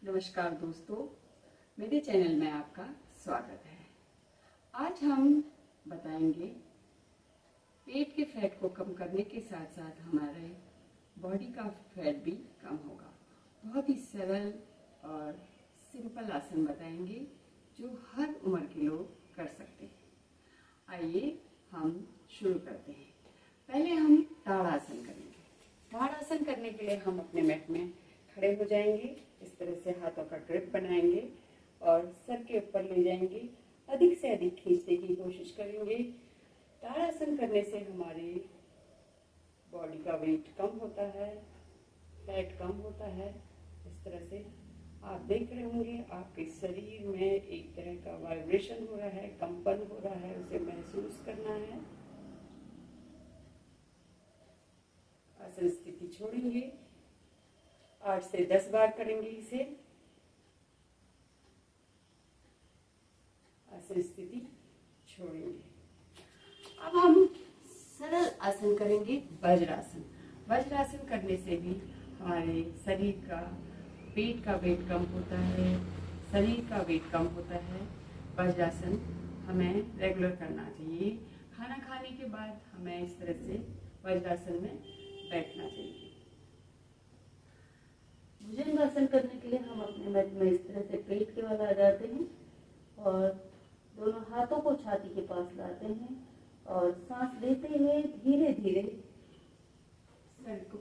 नमस्कार दोस्तों, मेरे चैनल में आपका स्वागत है। आज हम बताएंगे पेट के फैट को कम करने के साथ साथ हमारे बॉडी का फैट भी कम होगा। बहुत ही सरल और सिंपल आसन बताएंगे जो हर उम्र के लोग कर सकते हैं। आइए हम शुरू करते हैं। पहले हम ताड़ासन करेंगे। ताड़ासन करने के लिए हम अपने मैट में खड़े हो जाएंगे। इस तरह से हाथों का ग्रिप बनाएंगे और सर के ऊपर ले जाएंगे। अधिक से अधिक खींचने की कोशिश करेंगे। ताड़ासन करने से हमारी बॉडी का वेट कम होता है, फैट कम होता है। इस तरह से आप देख रहे होंगे आपके शरीर में एक तरह का वाइब्रेशन हो रहा है, कंपन हो रहा है, उसे महसूस करना है। आसन स्थिति छोड़ेंगे। 8 से 10 बार करेंगे इसे। आसन स्थिति छोड़ेंगे। अब हम सरल आसन करेंगे वज्रासन। वज्रासन करने से भी हमारे शरीर का पेट का वेट कम होता है, शरीर का वेट कम होता है। वज्रासन हमें रेगुलर करना चाहिए। खाना खाने के बाद हमें इस तरह से वज्रासन में बैठना चाहिए। भुजंगासन करने के लिए हम अपने मैट में इस तरह से पेट के बल आ जाते हैं और दोनों हाथों को छाती के पास लाते हैं और सांस लेते हुए धीरे धीरे सर को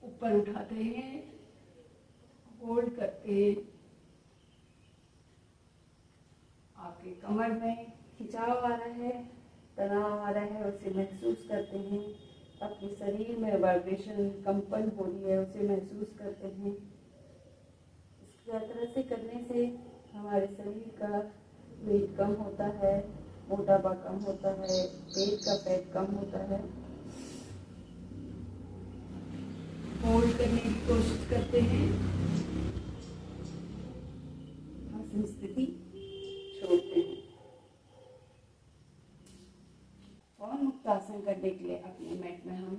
ऊपर उठाते हैं, होल्ड करते हैं। आपके कमर में खिंचाव आ रहा है, तनाव आ रहा है, उसे महसूस करते हैं। अपने शरीर में वाइब्रेशन, कंपन हो रही है, उसे महसूस करते हैं। इस तरह से करने से हमारे शरीर का वेट कम होता है, मोटापा कम होता है, पेट का फैट कम होता है। होल्ड करने की कोशिश करते हैं। आसन स्थिति छोड़ते हैं। पवन मुक्त आसन करने के लिए अपने मैट में हम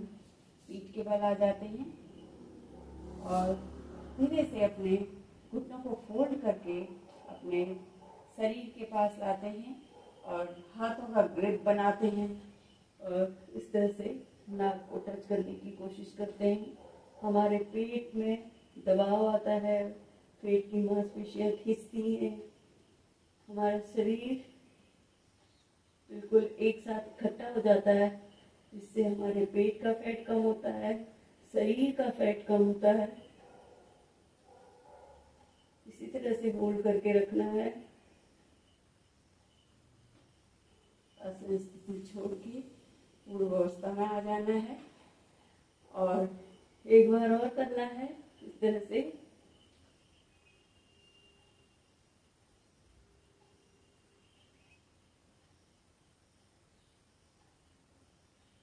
पीठ के बल आ जाते हैं और धीरे से अपने घुटनों को फोल्ड करके अपने शरीर के पास लाते हैं और हाथों का ग्रिप बनाते हैं और इस तरह से नाक को टच करने की कोशिश करते हैं। हमारे पेट में दबाव आता है, पेट की मांसपेशियां खींचती हैं, हमारा शरीर बिल्कुल एक साथ इकट्ठा हो जाता है, जिससे हमारे पेट का फैट कम होता है, शरीर का फैट कम होता है। इसी तरह से होल्ड करके रखना है। आसन स्थिति छोड़ के पूर्व अवस्था में आ जाना है और एक बार और करना है इस तरह से।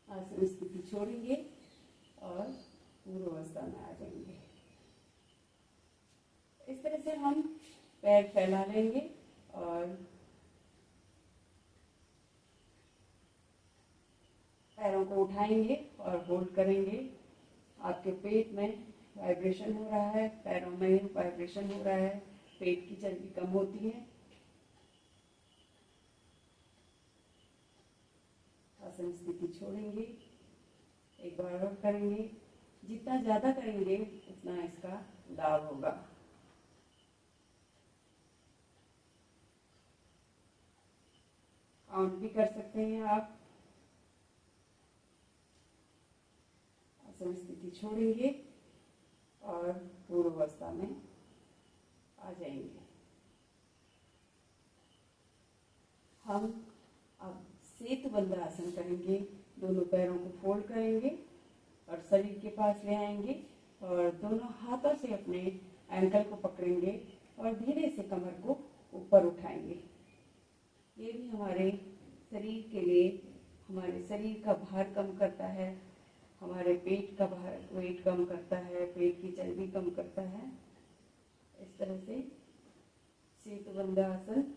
आसन स्थिति छोड़ेंगे और पूर्व अवस्था में आ जाएंगे। इस तरह से हम पैर फैला लेंगे और पैरों को उठाएंगे और होल्ड करेंगे। आपके पेट में वाइब्रेशन हो रहा है, पैरों में वाइब्रेशन हो रहा है, पेट की चर्बी कम होती है। आसन स्थिति छोड़ेंगे। एक बार और करेंगे। जितना ज्यादा करेंगे उतना इसका लाभ होगा। काउंट भी कर सकते हैं आप। आसन स्थिति छोड़ेंगे और पूर्व अवस्था में आ जाएंगे। हम अब सेतुबंध आसन करेंगे। दोनों पैरों को फोल्ड करेंगे और शरीर के पास ले आएंगे और दोनों हाथों से अपने एंकल को पकड़ेंगे और धीरे से कमर को ऊपर उठाएंगे। ये भी हमारे शरीर के लिए, हमारे शरीर का भार कम करता है, हमारे पेट का भार वेट कम करता है, पेट की चर्बी कम करता है। इस तरह से सेतुबंध आसन।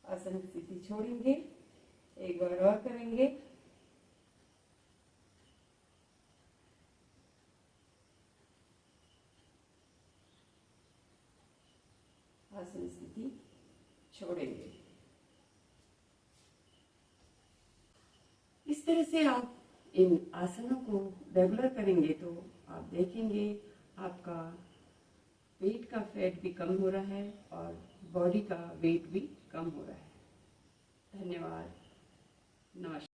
आसन स्थिति छोड़ेंगे। एक बार और करेंगे। आसन स्थिति छोड़ेंगे। इस तरह से आप इन आसनों को रेगुलर करेंगे तो आप देखेंगे आपका पेट का फैट भी कम हो रहा है और बॉडी का वेट भी कम हो रहा है। धन्यवाद। नमस्कार।